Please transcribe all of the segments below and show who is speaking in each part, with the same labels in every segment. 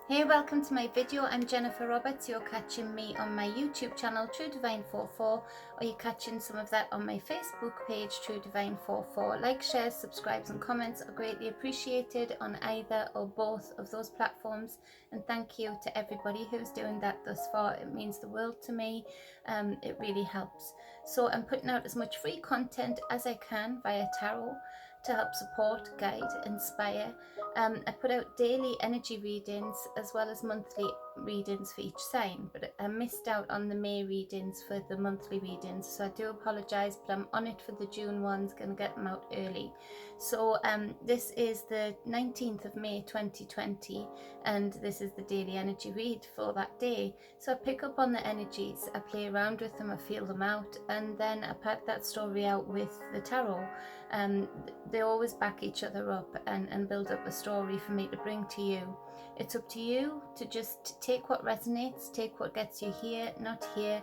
Speaker 1: Hey, welcome to my video. I'm Jennifer Roberts. You're catching me on my YouTube channel, True Divine 44, or you're catching some of that on my Facebook page, True Divine 44. Like, shares, subscribes and comments are greatly appreciated on either or both of those platforms. And thank you to everybody who's doing that thus far. It means the world to me. It really helps. So I'm putting out as much free content as I can via tarot to help support, guide, inspire. I put out daily energy readings as well as monthly readings for each sign, but I missed out on the May readings for the monthly readings, so I do apologise, but I'm on it for the June ones, going to get them out early. So this is the 19th of May 2020, and this is the daily energy read for that day. So I pick up on the energies, I play around with them, I feel them out, and then I pack that story out with the tarot. They always back each other up and build up a story for me to bring to you. It's up to you to just take what resonates, take what gets you here, not here.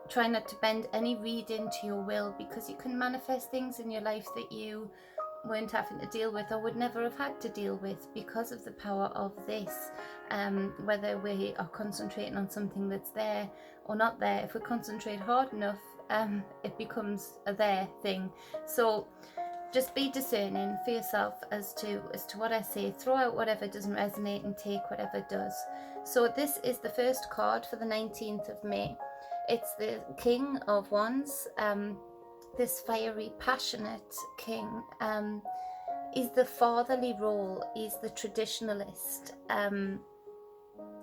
Speaker 1: Try not to bend any reading to your will, because you can manifest things in your life that you weren't having to deal with or would never have had to deal with because of the power of this. Whether we are concentrating on something that's there or not there, if we concentrate hard enough, it becomes a there thing. So just be discerning for yourself as to what I say. Throw out whatever doesn't resonate and take whatever does. So this is the first card for the 19th of May. It's the King of Wands. This fiery, passionate king is the fatherly role. He's the traditionalist.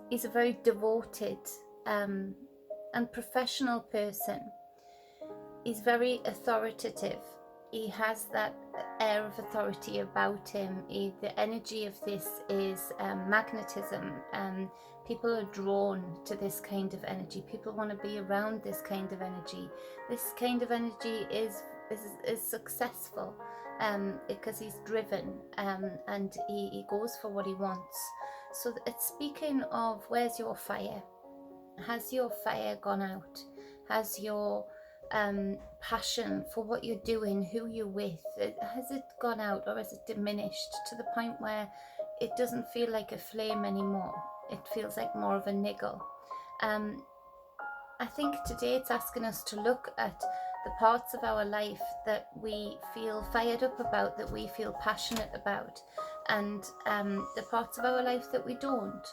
Speaker 1: He's a very devoted and professional person. He's very authoritative. He has that air of authority about him. The energy of this is magnetism. People are drawn to this kind of energy. People want to be around this kind of energy. This kind of energy is successful because he's driven and he goes for what he wants. So it's speaking of, where's your fire? Has your fire gone out? Has your passion for what you're doing, who you're with, has it gone out, or has it diminished to the point where it doesn't feel like a flame anymore? It feels like more of a niggle. I think today it's asking us to look at the parts of our life that we feel fired up about, that we feel passionate about, and the parts of our life that we don't,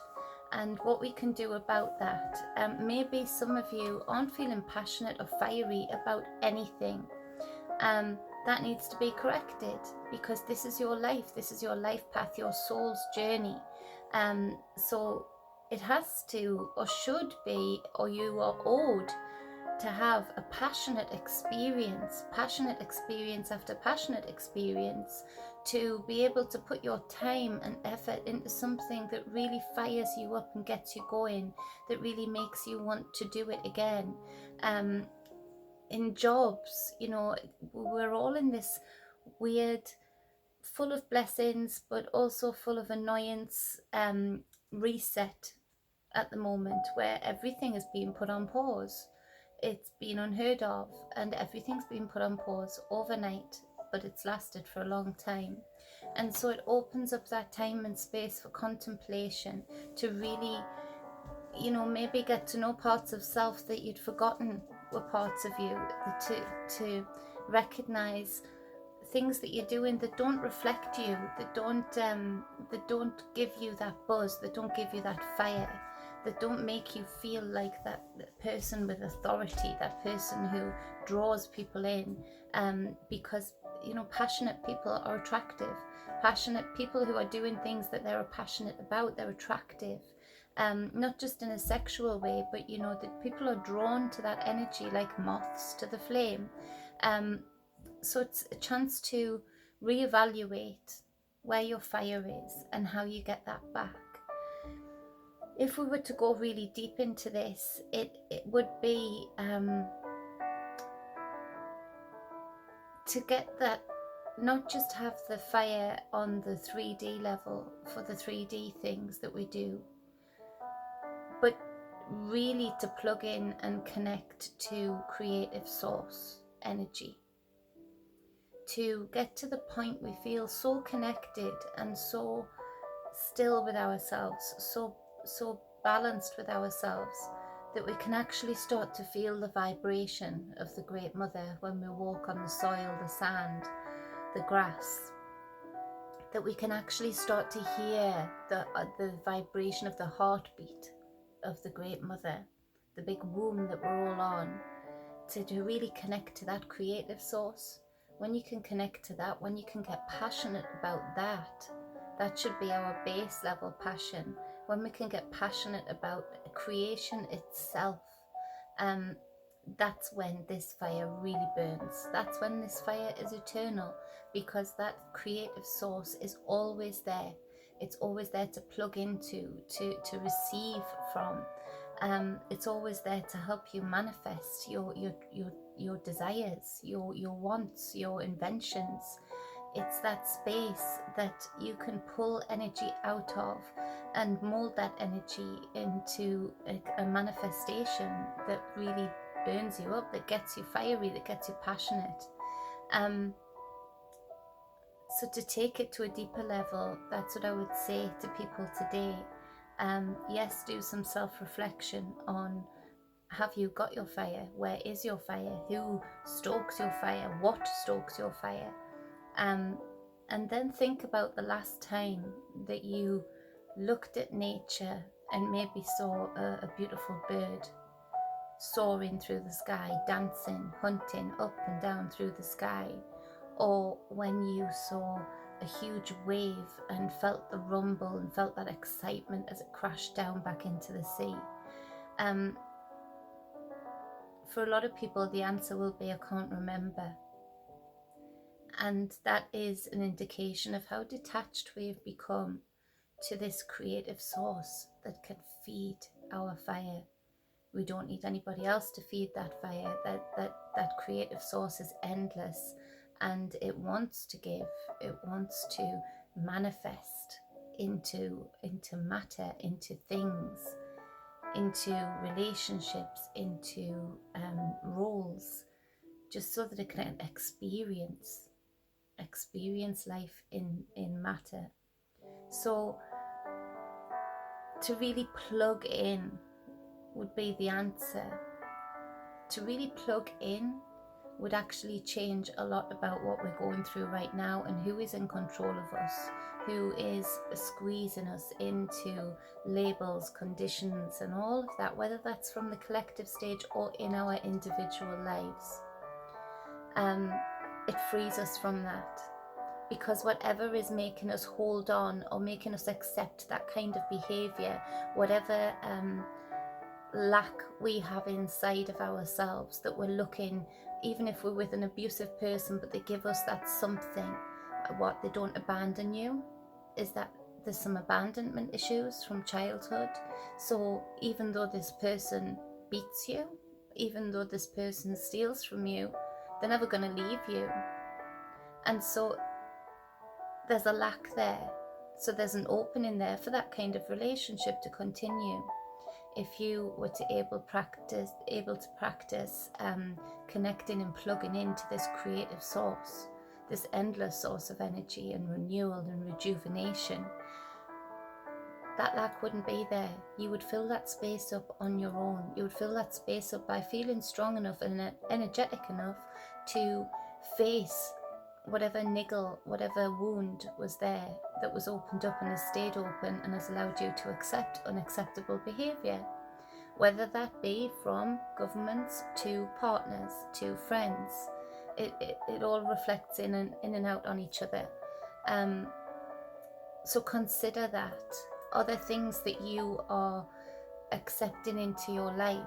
Speaker 1: and what we can do about that. Maybe some of you aren't feeling passionate or fiery about anything. That needs to be corrected, because this is your life, this is your life path, your soul's journey. So it has to, or should be, or you are owed to have a passionate experience after passionate experience, to be able to put your time and effort into something that really fires you up and gets you going, that really makes you want to do it again. In jobs, you know, we're all in this weird, full of blessings but also full of annoyance reset at the moment, where everything is being put on pause. It's been unheard of, and everything's been put on pause overnight, but it's lasted for a long time. And so it opens up that time and space for contemplation, to really, you know, maybe get to know parts of self that you'd forgotten were parts of you, to recognize things that you're doing that don't reflect you, that don't give you that buzz, that don't give you that fire, that don't make you feel like that person with authority, that person who draws people in. Because, you know, passionate people are attractive. Passionate people who are doing things that they're passionate about, they're attractive. Not just in a sexual way, but, you know, that people are drawn to that energy like moths to the flame. So it's a chance to reevaluate where your fire is and how you get that back. If we were to go really deep into this, it would be to get that, not just have the fire on the 3D level for the 3D things that we do, but really to plug in and connect to creative source energy. To get to the point we feel so connected and so still with ourselves, so balanced with ourselves, that we can actually start to feel the vibration of the Great Mother when we walk on the soil, the sand, the grass, that we can actually start to hear the vibration of the heartbeat of the Great Mother, the big womb that we're all on, to really connect to that creative source. When you can connect to that, when you can get passionate about that, that should be our base level passion. When we can get passionate about creation itself, that's when this fire really burns. That's when this fire is eternal, because that creative source is always there. It's always there to plug into, to receive from. It's always there to help you manifest your desires, your wants, your inventions. It's that space that you can pull energy out of and mold that energy into a manifestation that really burns you up, that gets you fiery, that gets you passionate. So to take it to a deeper level, that's what I would say to people today. Yes, do some self-reflection on, have you got your fire? Where is your fire? Who stokes your fire? What stokes your fire? And then think about the last time that you looked at nature and maybe saw a beautiful bird soaring through the sky, dancing, hunting up and down through the sky, or when you saw a huge wave and felt the rumble and felt that excitement as it crashed down back into the sea. For a lot of people, the answer will be, I can't remember. And that is an indication of how detached we've become to this creative source that can feed our fire. We don't need anybody else to feed that fire. That creative source is endless, and it wants to give. It wants to manifest into matter, into things, into relationships, into roles, just so that it can experience life in matter. So to really plug in would be the answer. To really plug in would actually change a lot about what we're going through right now, and who is in control of us, who is squeezing us into labels, conditions, and all of that, whether that's from the collective stage or in our individual lives. It frees us from that, because whatever is making us hold on or making us accept that kind of behavior, whatever lack we have inside of ourselves, that we're looking, even if we're with an abusive person, but they give us that something, what, they don't abandon you, is that there's some abandonment issues from childhood. So even though this person beats you, even though this person steals from you, they're never going to leave you. And so there's a lack there. So there's an opening there for that kind of relationship to continue. If you were to able to practice connecting and plugging into this creative source, this endless source of energy and renewal and rejuvenation, that lack wouldn't be there. You would fill that space up on your own. You would fill that space up by feeling strong enough and energetic enough to face whatever niggle, whatever wound was there that was opened up and has stayed open and has allowed you to accept unacceptable behaviour. Whether that be from governments to partners to friends, it all reflects in and out on each other. So consider that. Are there things that you are accepting into your life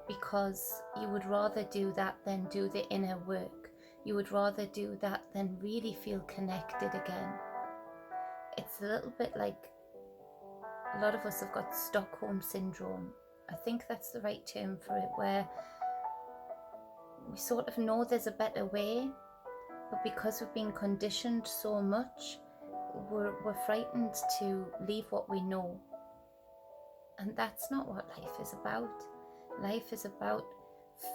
Speaker 1: because you would rather do that than do the inner work? You would rather do that than really feel connected again. It's a little bit like a lot of us have got Stockholm syndrome. I think that's the right term for it, where we sort of know there's a better way, but because we've been conditioned so much, we're frightened to leave what we know. And that's not what life is about. Life is about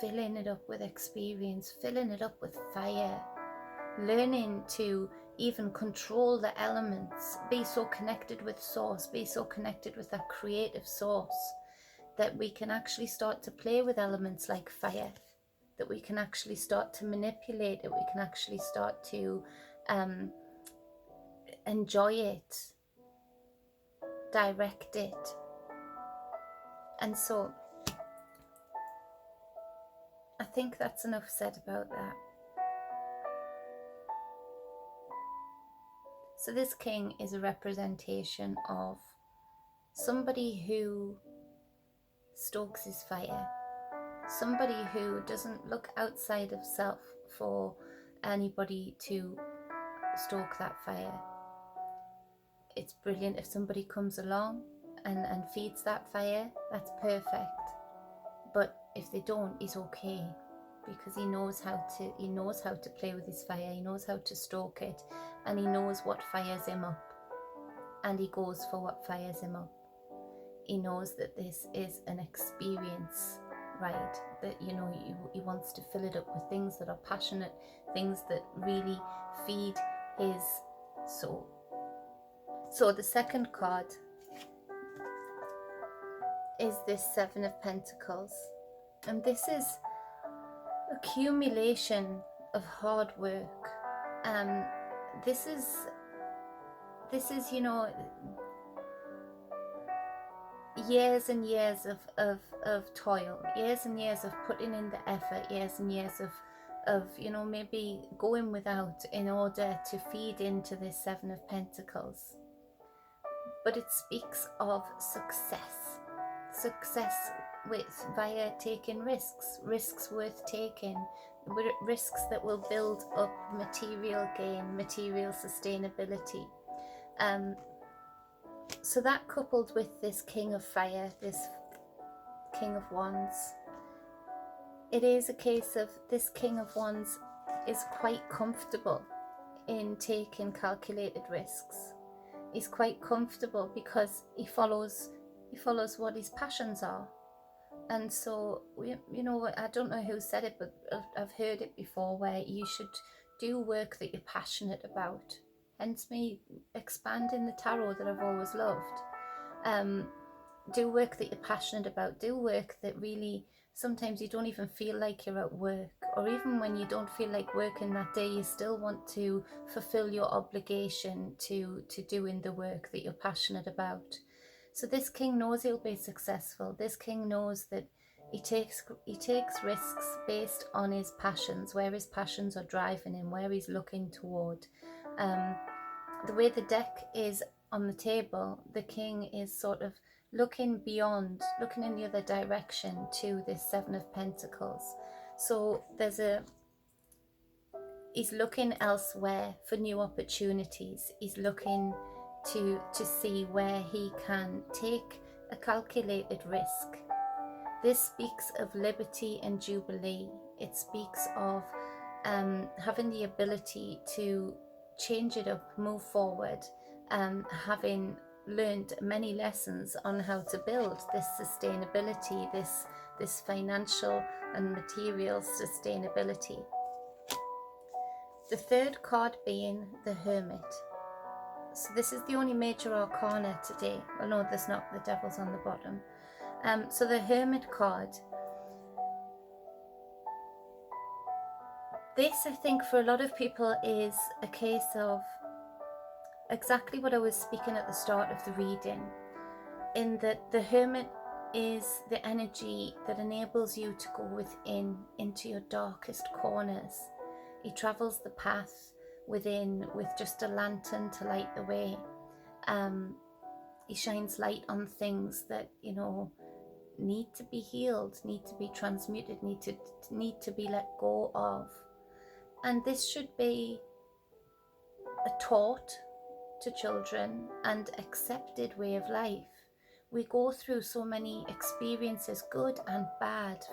Speaker 1: filling it up with experience, filling it up with fire, learning to even control the elements, be so connected with source, be so connected with that creative source, that we can actually start to play with elements like fire, that we can actually start to manipulate it, we can actually start to enjoy it, direct it. And so I think that's enough said about that. So this king is a representation of somebody who stokes his fire, somebody who doesn't look outside of self for anybody to stoke that fire. It's brilliant if somebody comes along and feeds that fire, that's perfect. But if they don't, he's okay, because he knows how to play with his fire, he knows how to stoke it, and he knows what fires him up, and he goes for what fires him up. He knows that this is an experience, right? That, you know, he wants to fill it up with things that are passionate, things that really feed his soul. So the second card is this Seven of Pentacles, and this is accumulation of hard work. This is, you know, years and years of toil, years and years of putting in the effort, years and years of you know, maybe going without in order to feed into this Seven of Pentacles. But it speaks of success via taking risks worth taking, risks that will build up material gain, material sustainability. So that, coupled with this King of Fire, this King of Wands, it is a case of this King of Wands is quite comfortable in taking calculated risks. He's quite comfortable because he follows what his passions are. And so, you know, I don't know who said it, but I've heard it before, where you should do work that you're passionate about. Hence me expanding the tarot that I've always loved. Do work that you're passionate about. Do work that really, sometimes you don't even feel like you're at work, or even when you don't feel like working that day, you still want to fulfill your obligation to doing the work that you're passionate about. So this king knows he'll be successful. This king knows that he takes risks based on his passions, where his passions are driving him, where he's looking toward. The way the deck is on the table, the king is sort of looking beyond, looking in the other direction to this Seven of Pentacles. So he's looking elsewhere for new opportunities. He's looking to see where he can take a calculated risk. This speaks of liberty and jubilee. It speaks of having the ability to change it up, move forward, having learned many lessons on how to build this sustainability, this financial and material sustainability. The third card being the Hermit. So this is the only major arcana today. Well, no, there's not. The Devil's on the bottom. So the Hermit card. This, I think, for a lot of people is a case of exactly what I was speaking at the start of the reading, in that the Hermit is the energy that enables you to go within, into your darkest corners. He travels the path within with just a lantern to light the way. He shines light on things that, you know, need to be healed, need to be transmuted, need to be let go of. And this should be a taught to children and accepted way of life. We go through so many experiences, good and bad,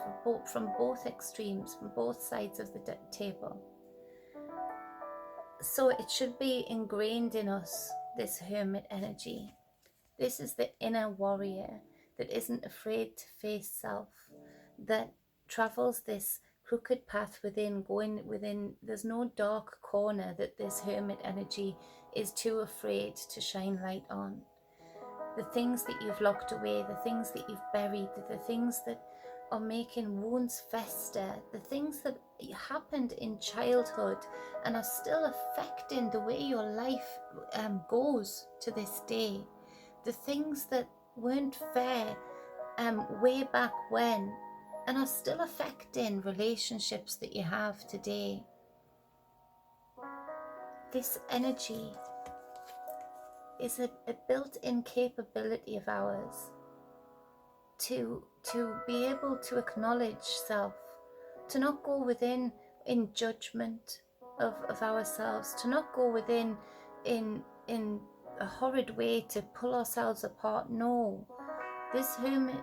Speaker 1: from both extremes, from both sides of the table. So it should be ingrained in us, this Hermit energy. This is the inner warrior that isn't afraid to face self, that travels this crooked path within, going within. There's no dark corner that this hermit energy is too afraid to shine light on. The things that you've locked away, the things that you've buried, the things that are making wounds fester, the things that happened in childhood and are still affecting the way your life goes to this day, the things that weren't fair way back when and are still affecting relationships that you have today. This energy is a built-in capability of ours to be able to acknowledge self, to not go within in judgment of ourselves, to not go within in a horrid way to pull ourselves apart. No, this hermit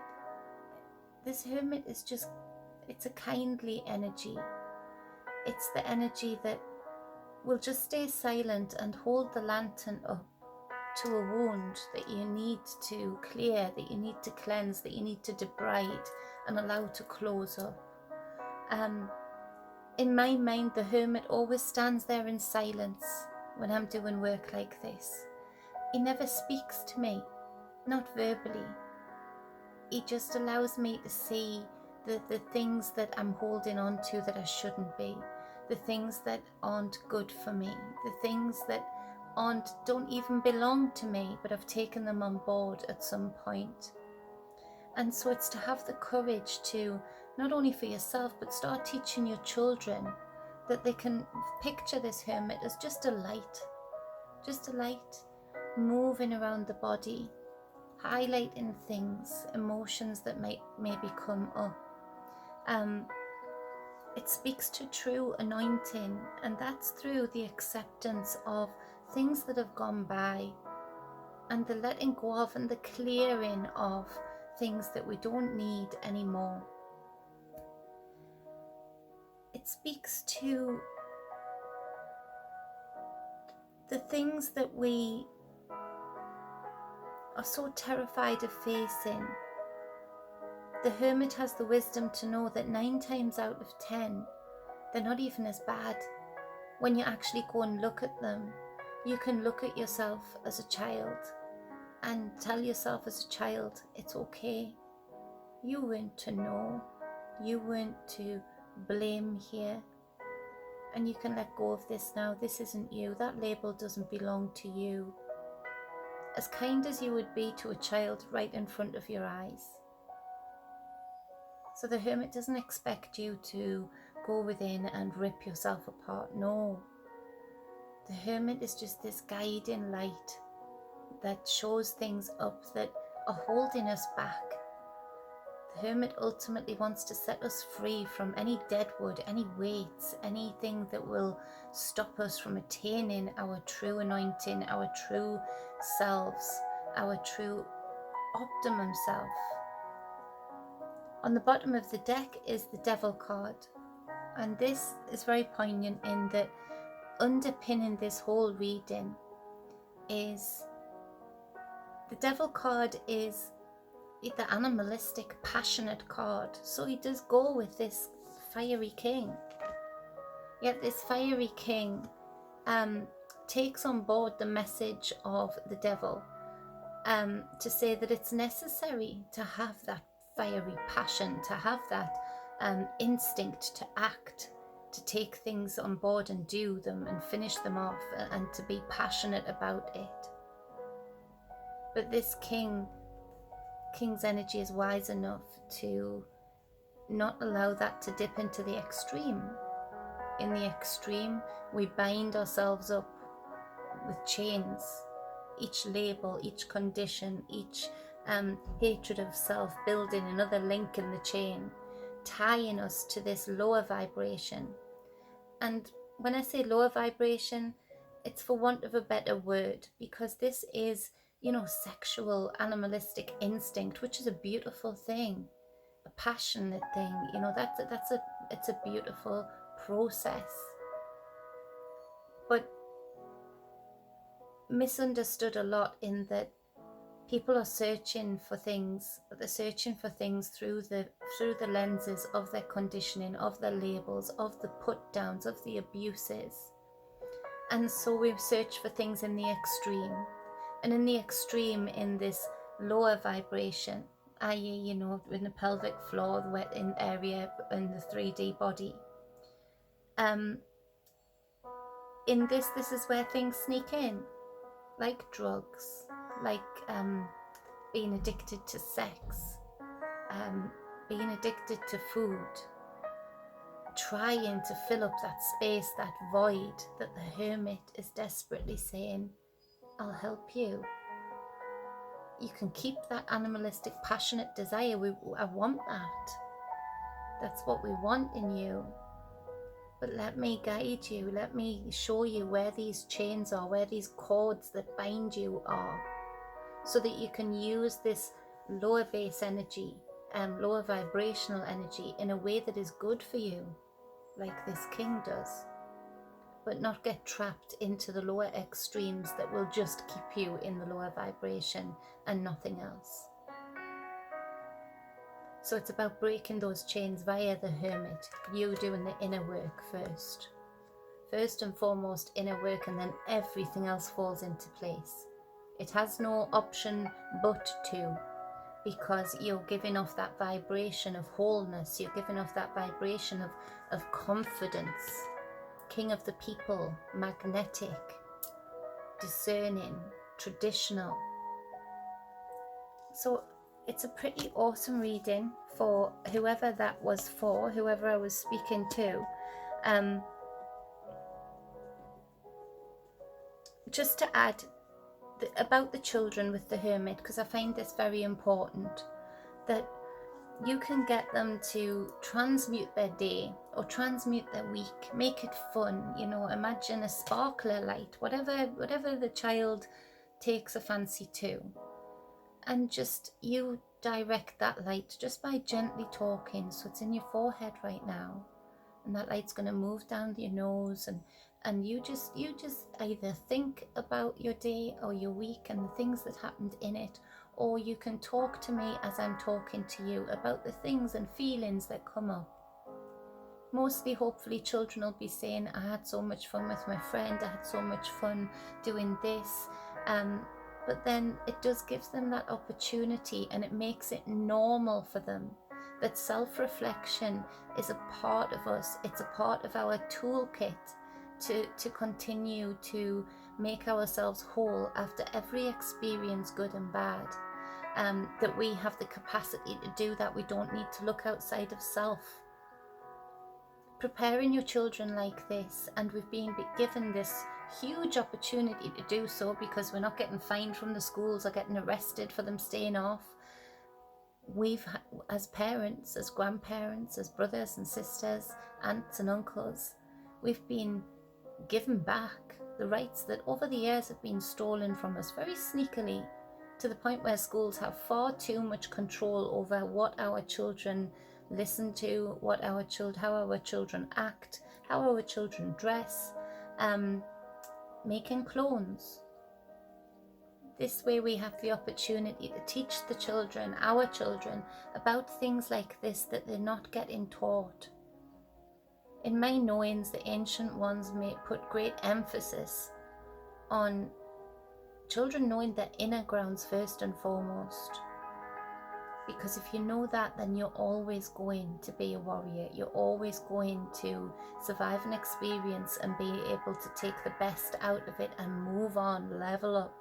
Speaker 1: is just, it's a kindly energy. It's the energy that will just stay silent and hold the lantern up to a wound that you need to clear, that you need to cleanse, that you need to debride and allow to close up. In my mind, the hermit always stands there in silence when I'm doing work like this. He never speaks to me, not verbally. He just allows me to see the things that I'm holding on to that I shouldn't be, the things that aren't good for me, the things that don't even belong to me, but I've taken them on board at some point. And so it's to have the courage to, not only for yourself, but start teaching your children that they can picture this hermit as just a light moving around the body, highlighting things, emotions that might maybe come up. It speaks to true anointing, and that's through the acceptance of things that have gone by and the letting go of and the clearing of things that we don't need anymore. It speaks to the things that we are so terrified of facing. The hermit has the wisdom to know that 9 times out of 10, they're not even as bad. When you actually go and look at them, you can look at yourself as a child and tell yourself as a child, it's okay. You weren't to know. You weren't to blame here. And you can let go of this now. This isn't you. That label doesn't belong to you. As kind as you would be to a child right in front of your eyes. So the hermit doesn't expect you to go within and rip yourself apart. No. The hermit is just this guiding light that shows things up that are holding us back. The hermit ultimately wants to set us free from any dead wood, any weights, anything that will stop us from attaining our true anointing, our true selves, our true optimum self. On the bottom of the deck is the Devil card, and this is very poignant in that underpinning this whole reading is the Devil card is the animalistic, passionate card. So he does go with this fiery king. Yet this fiery king takes on board the message of the devil to say that it's necessary to have that fiery passion, to have that instinct to act, to take things on board and do them and finish them off, and to be passionate about it. But this king's energy is wise enough to not allow that to dip into the extreme. In the extreme, we bind ourselves up with chains. Each label, each condition, each hatred of self, building another link in the chain, tying us to this lower vibration. And when I say lower vibration, it's for want of a better word, because this is, sexual, animalistic instinct, which is a beautiful thing, a passionate thing. It's a beautiful process, but misunderstood a lot in that People are searching for things, but they're searching for things through the lenses of their conditioning, of their labels, of the put downs, of the abuses. And so we search for things in the extreme. And in the extreme, in this lower vibration, i.e., in the pelvic floor, the wet in area, in the 3D body. In this is where things sneak in, like drugs, like being addicted to sex, being addicted to food, trying to fill up that space, that void that the hermit is desperately saying, I'll help you. You can keep that animalistic, passionate desire. I want that. That's what we want in you. But let me guide you. Let me show you where these chains are, where these cords that bind you are, so that you can use this lower base energy, lower vibrational energy in a way that is good for you, like this king does, but not get trapped into the lower extremes that will just keep you in the lower vibration and nothing else. So it's about breaking those chains via the hermit, you doing the inner work first. First and foremost, inner work, and then everything else falls into place. It has no option but to, because you're giving off that vibration of wholeness, you're giving off that vibration of confidence, king of the people, magnetic, discerning, traditional. So it's a pretty awesome reading for whoever that was for, whoever I was speaking to. Just to add about the children with the hermit, because I find this very important, that you can get them to transmute their day or transmute their week, make it fun, imagine a sparkler light, whatever the child takes a fancy to, and just you direct that light just by gently talking. So it's in your forehead right now, and that light's going to move down your nose, and you just either think about your day or your week and the things that happened in it, or you can talk to me as I'm talking to you about the things and feelings that come up. Mostly, hopefully, children will be saying, I had so much fun with my friend, I had so much fun doing this. But then it does give them that opportunity, and it makes it normal for them that self-reflection is a part of us. It's a part of our toolkit to continue to make ourselves whole after every experience, good and bad. That we have the capacity to do that. We don't need to look outside of self. Preparing your children like this, and we've been given this huge opportunity to do so, because we're not getting fined from the schools or getting arrested for them staying off. We've, as parents, as grandparents, as brothers and sisters, aunts and uncles, we've been given back the rights that over the years have been stolen from us very sneakily, to the point where schools have far too much control over what our children listen to, how our children act, how our children dress, making clones. This way we have the opportunity to teach the children, our children, about things like this that they're not getting taught. In my knowings, the ancient ones may put great emphasis on children knowing their inner grounds first and foremost. Because if you know that, then you're always going to be a warrior. You're always going to survive an experience and be able to take the best out of it and move on, level up,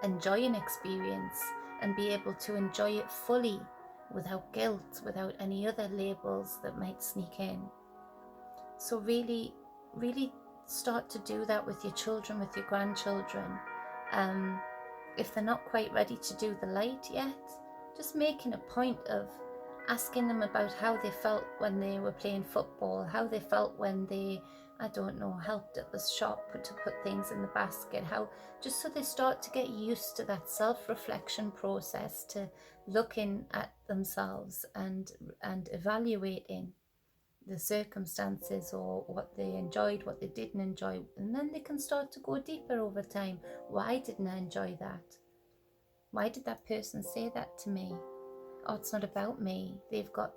Speaker 1: enjoy an experience and be able to enjoy it fully without guilt, without any other labels that might sneak in. So really, really start to do that with your children, with your grandchildren. If they're not quite ready to do the light yet, just making a point of asking them about how they felt when they were playing football, how they felt when they, helped at the shop to put things in the basket, just so they start to get used to that self-reflection process, to looking at themselves and evaluating the circumstances or what they enjoyed, what they didn't enjoy, and then they can start to go deeper over time. Why didn't I enjoy that? Why did that person say that to me? Oh, it's not about me. They've got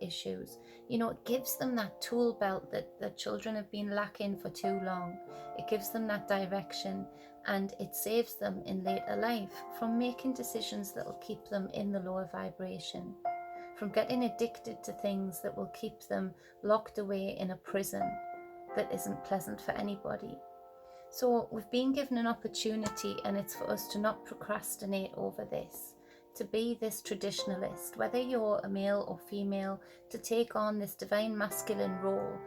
Speaker 1: issues. You know, it gives them that tool belt that the children have been lacking for too long. It gives them that direction, and it saves them in later life from making decisions that will keep them in the lower vibration, from getting addicted to things that will keep them locked away in a prison that isn't pleasant for anybody. So we've been given an opportunity, and it's for us to not procrastinate over this, to be this traditionalist, whether you're a male or female, to take on this divine masculine role,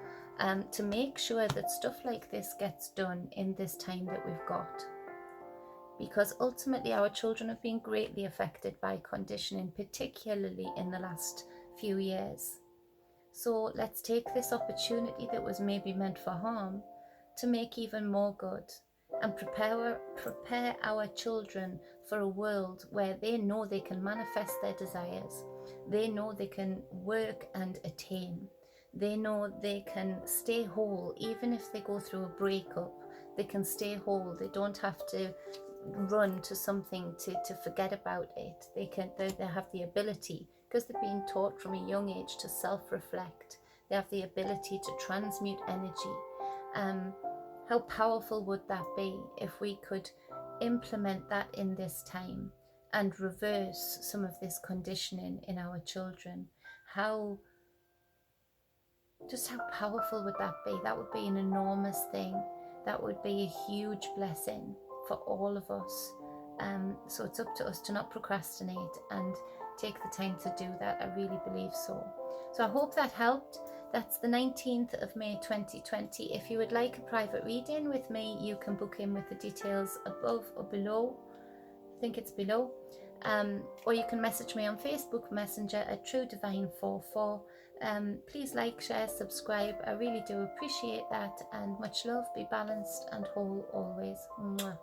Speaker 1: to make sure that stuff like this gets done in this time that we've got. Because ultimately our children have been greatly affected by conditioning, particularly in the last few years. So let's take this opportunity that was maybe meant for harm to make even more good, and prepare our children for a world where they know they can manifest their desires. They know they can work and attain. They know they can stay whole even if they go through a breakup. They can stay whole. They don't have to run to something to forget about it. They have the ability, because they've been taught from a young age to self-reflect. They have the ability to transmute energy. How powerful would that be if we could implement that in this time and reverse some of this conditioning in our children? How powerful would that be? That would be an enormous thing. That would be a huge blessing for all of us. So it's up to us to not procrastinate and take the time to do that. I really believe so. So I hope that helped. That's the 19th of May 2020. If you would like a private reading with me, you can book in with the details above or below. I think it's below. Or you can message me on Facebook Messenger at TrueDivine44. Please like, share, subscribe. I really do appreciate that, and much love. Be balanced and whole always. Mwah.